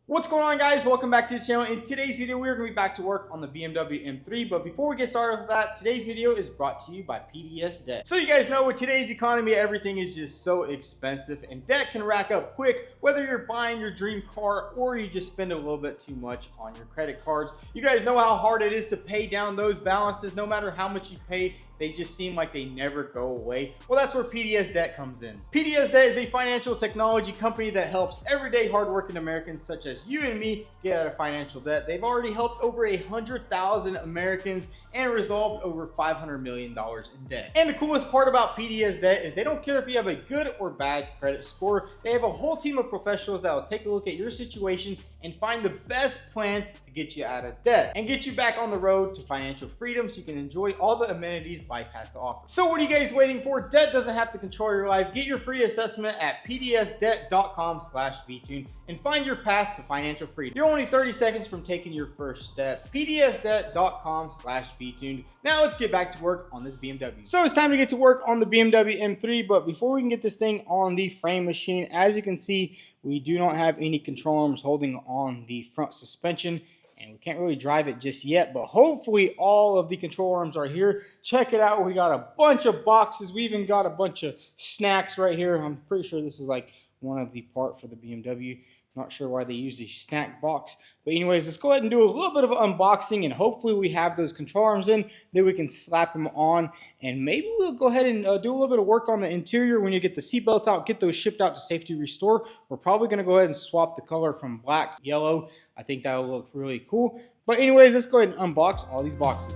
What's going on, guys? Welcome back to the channel. In today's video, we're going to be back to work on the BMW M3. But before we get started with that, today's video is brought to you by PDS Debt. So you guys know with today's economy, everything is just so expensive and debt can rack up quick, whether you're buying your dream car or you just spend a little bit too much on your credit cards. You guys know how hard it is to pay down those balances. No matter how much you pay, they just seem like they never go away. Well, that's where PDS Debt comes in. PDS Debt is a financial technology company that helps everyday hardworking Americans such as you and me get out of financial debt. They've already helped over 100,000 Americans and resolved over $500 million in debt. And the coolest part about PDS Debt is they don't care if you have a good or bad credit score. They have a whole team of professionals that will take a look at your situation and find the best plan to get you out of debt and get you back on the road to financial freedom so you can enjoy all the amenities life has to offer. So what are you guys waiting for? Debt doesn't have to control your life. Get your free assessment at pdsdebt.com/vtune and find your path to financial freedom. You're only 30 seconds from taking your first step. pdsdebt.com/vtune. Now let's get back to work on this BMW. So it's time to get to work on the BMW M3, but before we can get this thing on the frame machine, as you can see, we do not have any control arms holding on the front suspension, and we can't really drive it just yet, but hopefully all of the control arms are here. Check it out. We got a bunch of boxes. We even got a bunch of snacks right here. I'm pretty sure this is like one of the part for the BMW. Not sure why they use the snack box. But anyways, let's go ahead and do a little bit of unboxing, and hopefully we have those control arms in, then we can slap them on, and maybe we'll go ahead and do a little bit of work on the interior. When you get the seat belts out, get those shipped out to Safety Restore. We're probably going to go ahead and swap the color from black, yellow. I think that will look really cool. But anyways, let's go ahead and unbox all these boxes.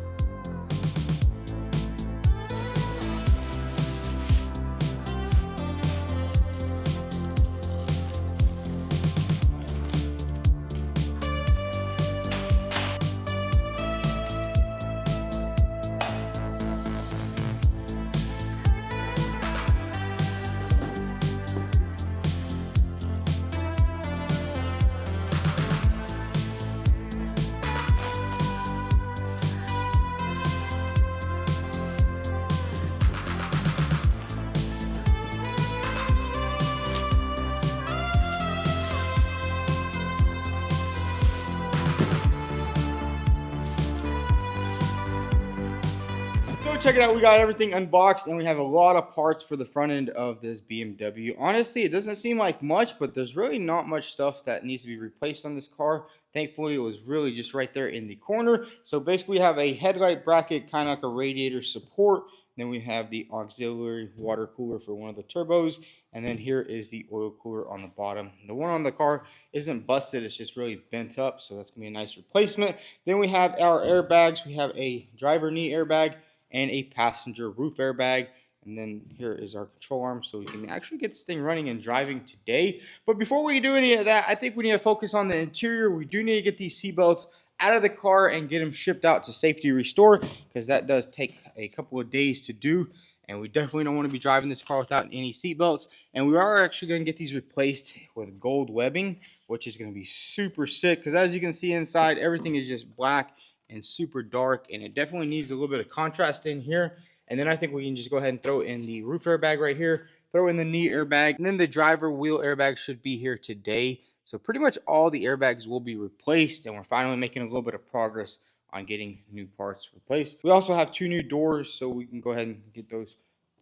Check it out, we got everything unboxed and we have a lot of parts for the front end of this BMW. Honestly, it doesn't seem like much, but there's really not much stuff that needs to be replaced on this car. Thankfully, it was really just right there in the corner. So basically we have a headlight bracket, kind of like a radiator support. Then we have the auxiliary water cooler for one of the turbos. And then here is the oil cooler on the bottom. The one on the car isn't busted, it's just really bent up. So that's gonna be a nice replacement. Then we have our airbags. We have a driver knee airbag and a passenger roof airbag. And then here is our control arm, so we can actually get this thing running and driving today. But before we do any of that, I think we need to focus on the interior. We do need to get these seatbelts out of the car and get them shipped out to Safety Restore, because that does take a couple of days to do. And we definitely don't want to be driving this car without any seatbelts. And we are actually going to get these replaced with gold webbing, which is going to be super sick, because as you can see inside, everything is just black and super dark, and it definitely needs a little bit of contrast in here. And then I think we can just go ahead and throw in the roof airbag right here, throw in the knee airbag, and then the driver wheel airbag should be here today. So pretty much all the airbags will be replaced, and we're finally making a little bit of progress on getting new parts replaced. We also have 2 new doors, so we can go ahead and get those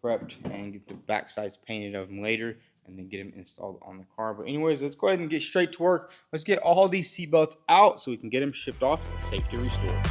prepped and get the back sides painted of them later, and then get them installed on the car. But anyways, let's go ahead and get straight to work. Let's get all these seatbelts out so we can get them shipped off to Safety Restore.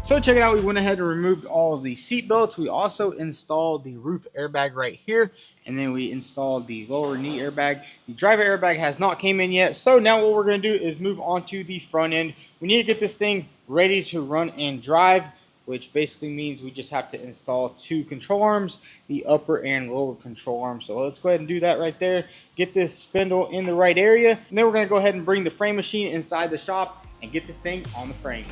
So check it out, we went ahead and removed all of the seat belts. We also installed the roof airbag right here, and then we installed the lower knee airbag. The driver airbag has not came in yet, so now what we're going to do is move on to the front end. We need to get this thing ready to run and drive, which basically means we just have to install 2 control arms, the upper and lower control arms. So let's go ahead and do that right there. Get this spindle in the right area, and then we're going to go ahead and bring the frame machine inside the shop and get this thing on the frame.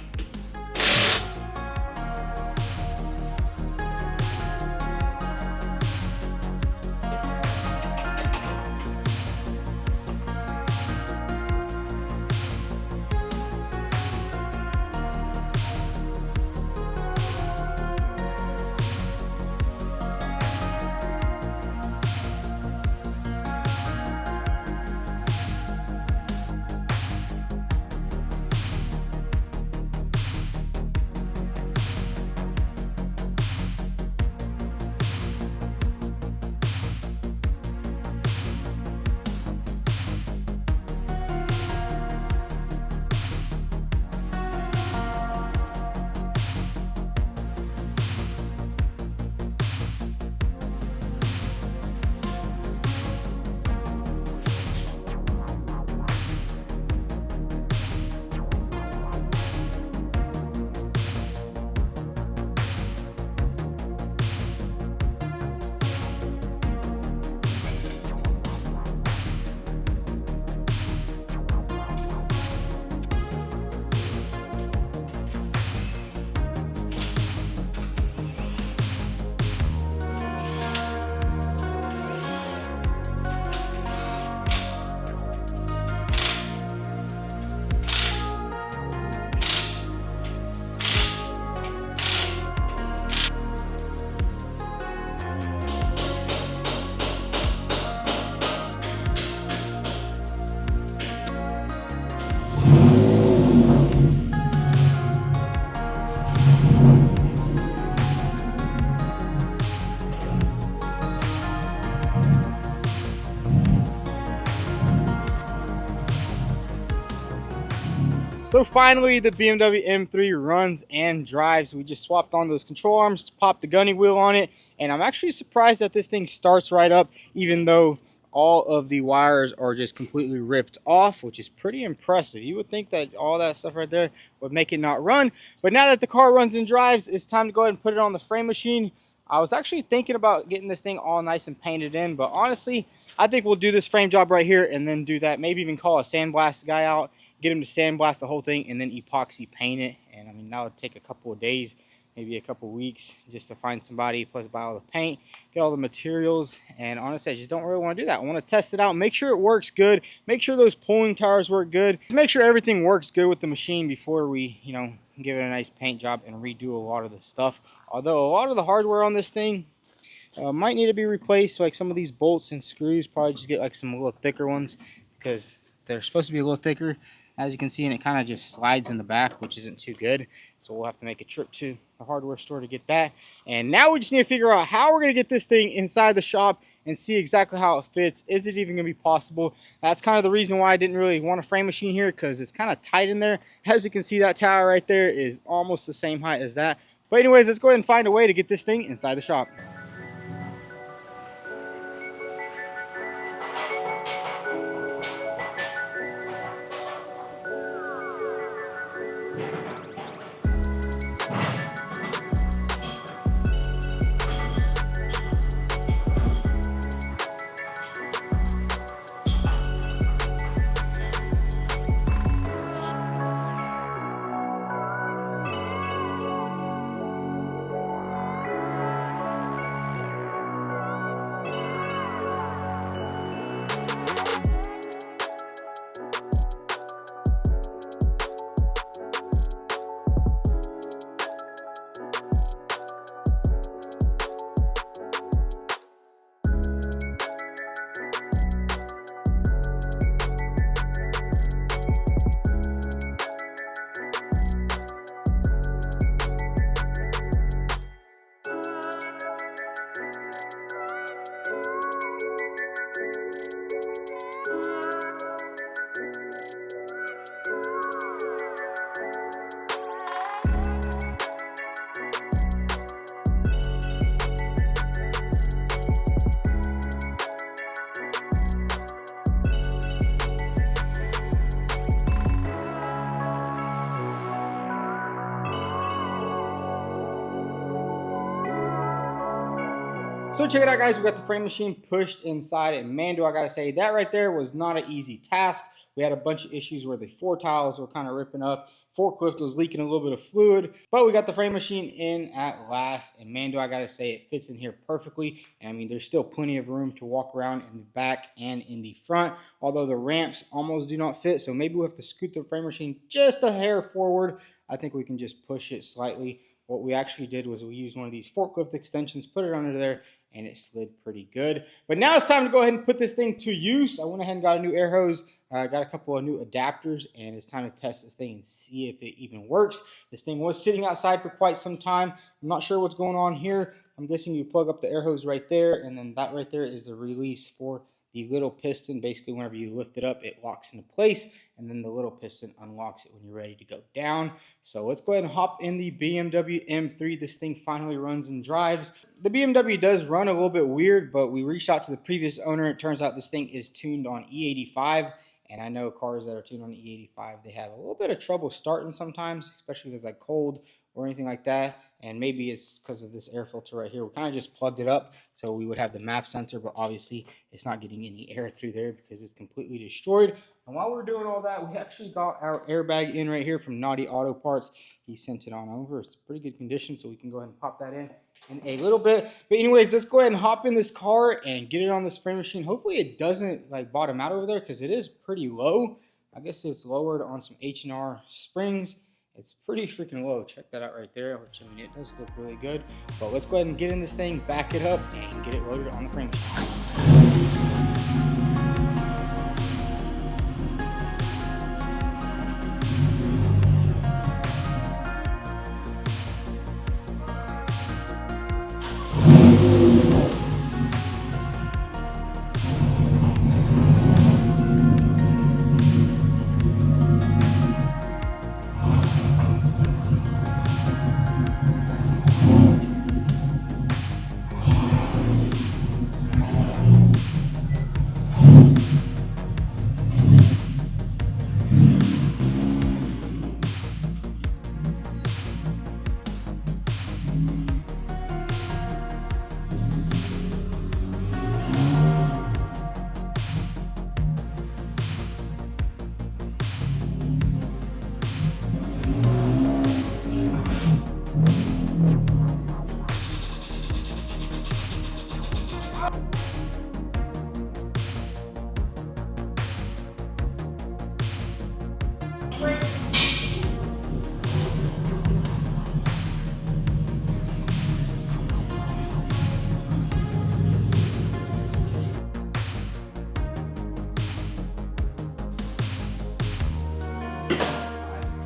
So finally, the BMW M3 runs and drives. We just swapped on those control arms, popped the gunny wheel on it, and I'm actually surprised that this thing starts right up, even though all of the wires are just completely ripped off, which is pretty impressive. You would think that all that stuff right there would make it not run, but now that the car runs and drives, it's time to go ahead and put it on the frame machine. I was actually thinking about getting this thing all nice and painted in, but honestly, I think we'll do this frame job right here and then do that. Maybe even call a sandblast guy out, get him to sandblast the whole thing, and then epoxy paint it. And I mean, that would take a couple of days, maybe a couple of weeks, just to find somebody, plus buy all the paint, get all the materials. And honestly, I just don't really want to do that. I want to test it out, make sure it works good, make sure those pulling tires work good, make sure everything works good with the machine before we, you know, give it a nice paint job and redo a lot of the stuff. Although a lot of the hardware on this thing might need to be replaced, like some of these bolts and screws. Probably just get like some little thicker ones, because they're supposed to be a little thicker, as you can see, and it kind of just slides in the back, which isn't too good. So we'll have to make a trip to the hardware store to get that. And now we just need to figure out how we're going to get this thing inside the shop and see exactly how it fits. Is it even going to be possible? That's kind of the reason why I didn't really want a frame machine here, because it's kind of tight in there. As you can see, that tower right there is almost the same height as that. But anyways, let's go ahead and find a way to get this thing inside the shop. So check it out, guys. We got the frame machine pushed inside, and man, do I gotta say, that right there was not an easy task. We had a bunch of issues where the floor tiles were kind of ripping up. Forklift was leaking a little bit of fluid, but we got the frame machine in at last, and man, do I gotta say, it fits in here perfectly. And I mean, there's still plenty of room to walk around in the back and in the front, although the ramps almost do not fit, so maybe we'll have to scoot the frame machine just a hair forward. I think we can just push it slightly. What we actually did was we used one of these forklift extensions, put it under there, and it slid pretty good. But now it's time to go ahead and put this thing to use. I went ahead and got a new air hose, got a couple of new adapters, and it's time to test this thing and see if it even works. This thing was sitting outside for quite some time. I'm not sure what's going on here. I'm guessing you plug up the air hose right there, and then that right there is the release for the little piston. Basically, whenever you lift it up, it locks into place, and then the little piston unlocks it when you're ready to go down. So let's go ahead and hop in the BMW M3. This thing finally runs and drives. The BMW does run a little bit weird, but we reached out to the previous owner. It turns out this thing is tuned on E85, and I know cars that are tuned on E85, they have a little bit of trouble starting sometimes, especially if it's like cold or anything like that. And maybe it's because of this air filter right here. We kind of just plugged it up so we would have the MAP sensor, but obviously it's not getting any air through there because it's completely destroyed. And while we're doing all that, we actually got our airbag in right here from Naughty Auto Parts. He sent it on over. It's pretty good condition, so we can go ahead and pop that in a little bit. But anyways, let's go ahead and hop in this car and get it on this frame machine. Hopefully it doesn't like bottom out over there because it is pretty low. I guess it's lowered on some H&R springs. It's pretty freaking low. Check that out right there, which I mean, it does look really good. But let's go ahead and get in this thing, back it up, and get it loaded on the frame machine.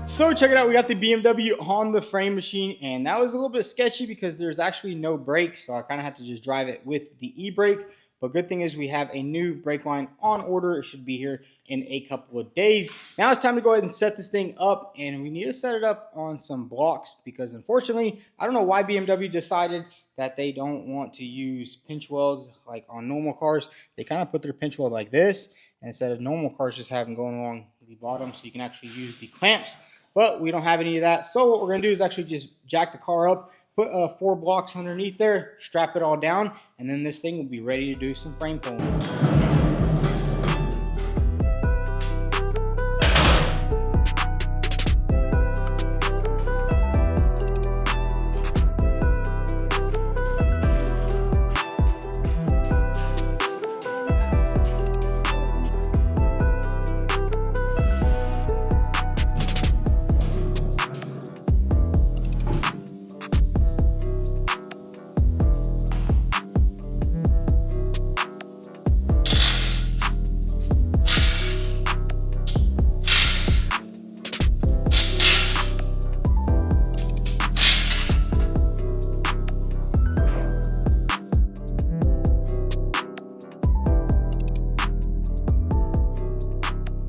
So check it out, we got the BMW on the frame machine, and that was a little bit sketchy because there's actually no brakes, so I kind of had to just drive it with the e-brake. But good thing is we have a new brake line on order. It should be here in a couple of days. Now it's time to go ahead and set this thing up, and we need to set it up on some blocks because unfortunately, I don't know why BMW decided that they don't want to use pinch welds like on normal cars. They kind of put their pinch weld like this, and instead of normal cars just have them going along the bottom so you can actually use the clamps. But we don't have any of that. So what we're going to do is actually just jack the car up, put 4 blocks underneath there, strap it all down, and then this thing will be ready to do some frame pulling.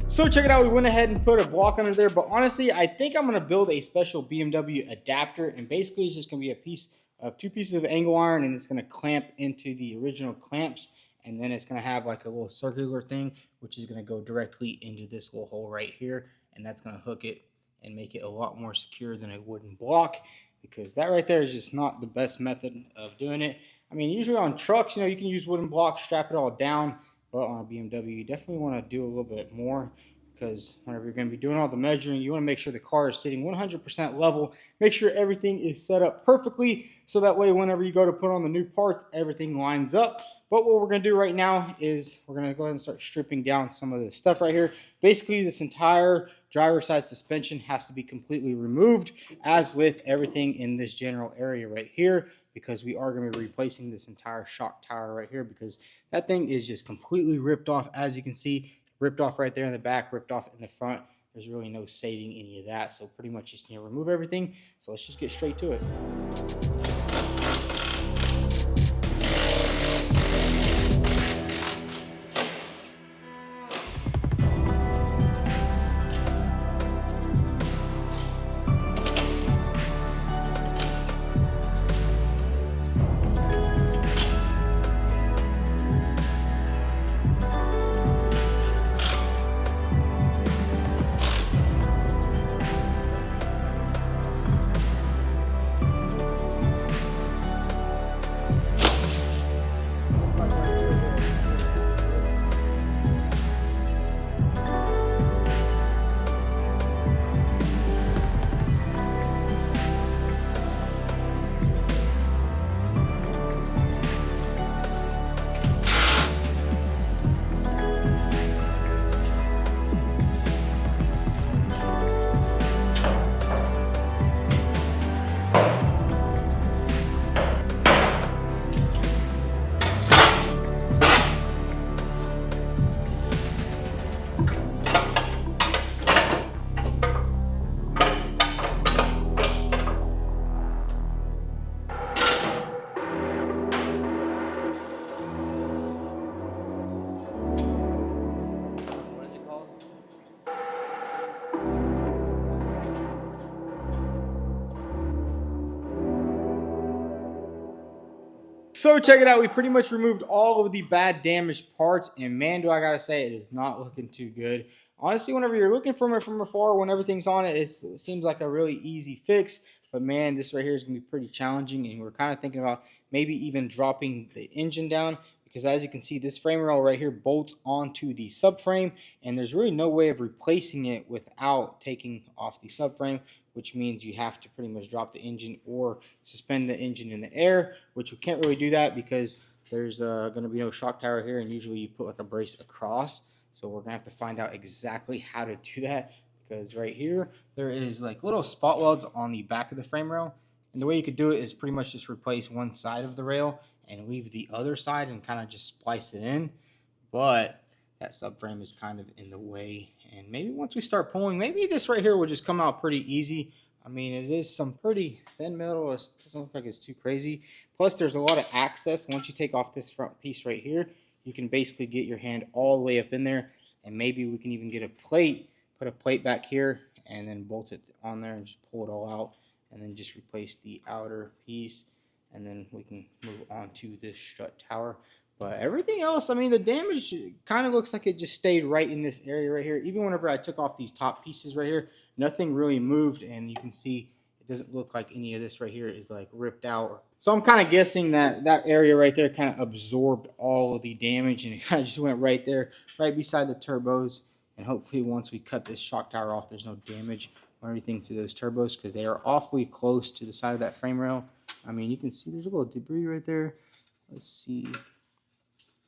So check it out, we went ahead and put a block under there, but honestly, I think I'm gonna build a special BMW adapter, and basically it's just gonna be a piece of 2 pieces of angle iron, and it's gonna clamp into the original clamps, and then it's gonna have like a little circular thing, which is gonna go directly into this little hole right here, and that's gonna hook it and make it a lot more secure than a wooden block, because that right there is just not the best method of doing it. I mean, usually on trucks, you can use wooden blocks, strap it all down, but on a BMW, you definitely want to do a little bit more because whenever you're going to be doing all the measuring, you want to make sure the car is sitting 100% level. Make sure everything is set up perfectly so that way whenever you go to put on the new parts, everything lines up. But what we're going to do right now is we're going to go ahead and start stripping down some of this stuff right here. Basically, this entire driver's side suspension has to be completely removed, as with everything in this general area right here, because we are going to be replacing this entire shock tower right here because that thing is just completely ripped off. As you can see, ripped off right there in the back, ripped off in the front. There's really no saving any of that, so pretty much just remove everything. So let's just get straight to it. So check it out. We pretty much removed all of the bad damaged parts, and man, do I gotta say, it is not looking too good. Honestly, whenever you're looking from it from afar, when everything's on it, it seems like a really easy fix. But man, this right here is gonna be pretty challenging, and we're kind of thinking about maybe even dropping the engine down because as you can see, this frame rail right here bolts onto the subframe, and there's really no way of replacing it without taking off the subframe, which means you have to pretty much drop the engine or suspend the engine in the air, which we can't really do that because there's going to be no shock tower here, and usually you put like a brace across. So we're going to have to find out exactly how to do that because right here there is like little spot welds on the back of the frame rail, and the way you could do it is pretty much just replace one side of the rail and leave the other side and kind of just splice it in. But that subframe is kind of in the way, and maybe once we start pulling, maybe this right here will just come out pretty easy. I mean, it is some pretty thin metal. It doesn't look like it's too crazy. Plus, there's a lot of access. Once you take off this front piece right here, you can basically get your hand all the way up in there, and maybe we can even get a plate, put a plate back here, and then bolt it on there and just pull it all out, and then just replace the outer piece, and then we can move on to this strut tower. But everything else, I mean, the damage kind of looks like it just stayed right in this area right here. Even whenever I took off these top pieces right here, nothing really moved, and you can see it doesn't look like any of this right here is like ripped out. So I'm kind of guessing that that area right there kind of absorbed all of the damage, and it kind of just went right there, right beside the turbos. And hopefully once we cut this shock tower off, there's no damage or anything to those turbos because they are awfully close to the side of that frame rail. I mean, you can see there's a little debris right there. Let's see.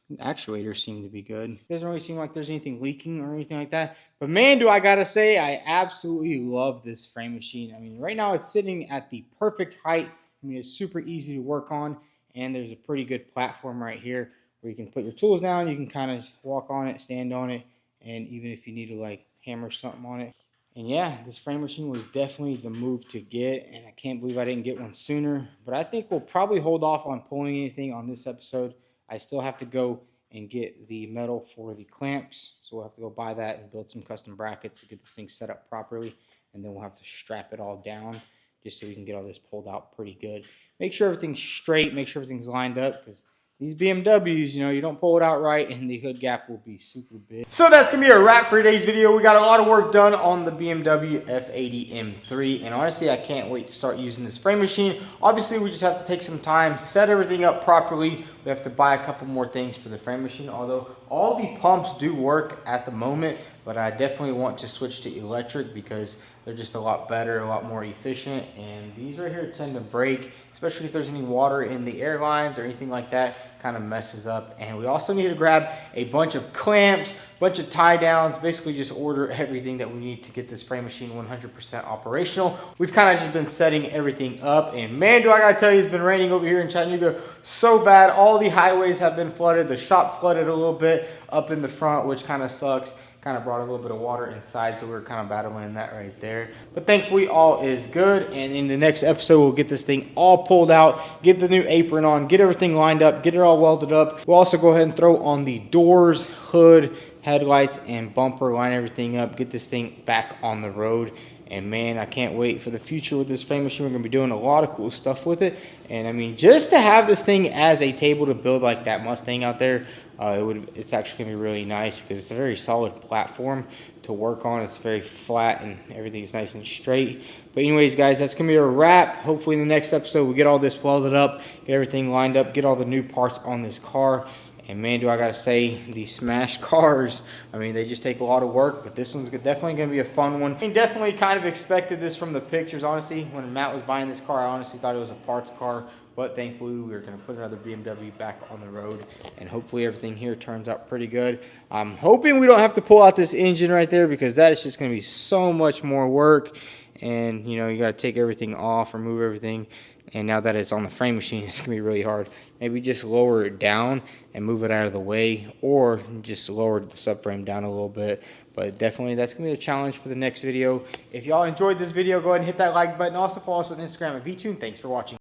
The actuators seem to be good. It doesn't really seem like there's anything leaking or anything like that. But man, do I gotta say, I absolutely love this frame machine. I mean, right now it's sitting at the perfect height. I mean, it's super easy to work on, and there's a pretty good platform right here where you can put your tools down. You can kind of walk on it, stand on it, and even if you need to like hammer something on it. And yeah, this frame machine was definitely the move to get, and I can't believe I didn't get one sooner. But I think we'll probably hold off on pulling anything on this episode. I still have to go and get the metal for the clamps, so we'll have to go buy that and build some custom brackets to get this thing set up properly, and then we'll have to strap it all down just so we can get all this pulled out pretty good. Make sure everything's straight, make sure everything's lined up, because these BMWs, you don't pull it out right and the hood gap will be super big. So that's going to be a wrap for today's video. We got a lot of work done on the BMW F80 M3, and honestly, I can't wait to start using this frame machine. Obviously, we just have to take some time, set everything up properly. We have to buy a couple more things for the frame machine, although all the pumps do work at the moment, but I definitely want to switch to electric because they're just a lot better, a lot more efficient, and these right here tend to break, especially if there's any water in the air lines or anything like that, kind of messes up. And we also need to grab a bunch of clamps, bunch of tie downs, basically just order everything that we need to get this frame machine 100% operational. We've kind of just been setting everything up, and man, do I gotta tell you, it's been raining over here in Chattanooga so bad. All the highways have been flooded. The shop flooded a little bit up in the front, which kind of sucks. Kind of brought a little bit of water inside, so we're kind of battling that right there. But thankfully, all is good. And in the next episode, we'll get this thing all pulled out, get the new apron on, get everything lined up, get it all welded up. We'll also go ahead and throw on the doors, hood, headlights, and bumper, line everything up, get this thing back on the road. And man, I can't wait for the future with this frame machine. We're going to be doing a lot of cool stuff with it. And I mean, just to have this thing as a table to build like that Mustang out there, it's actually going to be really nice because it's a very solid platform to work on. It's very flat and everything's nice and straight. But anyways, guys, that's going to be a wrap. Hopefully in the next episode, we'll get all this welded up, get everything lined up, get all the new parts on this car. And man, do I gotta say, these smash cars, I mean, they just take a lot of work, but this one's definitely gonna be a fun one. I definitely kind of expected this from the pictures, honestly. When Matt was buying this car, I honestly thought it was a parts car, but thankfully we were gonna put another BMW back on the road, and hopefully everything here turns out pretty good. I'm hoping we don't have to pull out this engine right there, because that is just gonna be so much more work, and you gotta take everything off, remove everything. And now that it's on the frame machine, it's going to be really hard. Maybe just lower it down and move it out of the way, or just lower the subframe down a little bit. But definitely that's going to be a challenge for the next video. If y'all enjoyed this video, go ahead and hit that like button. Also follow us on Instagram at VTune. Thanks for watching.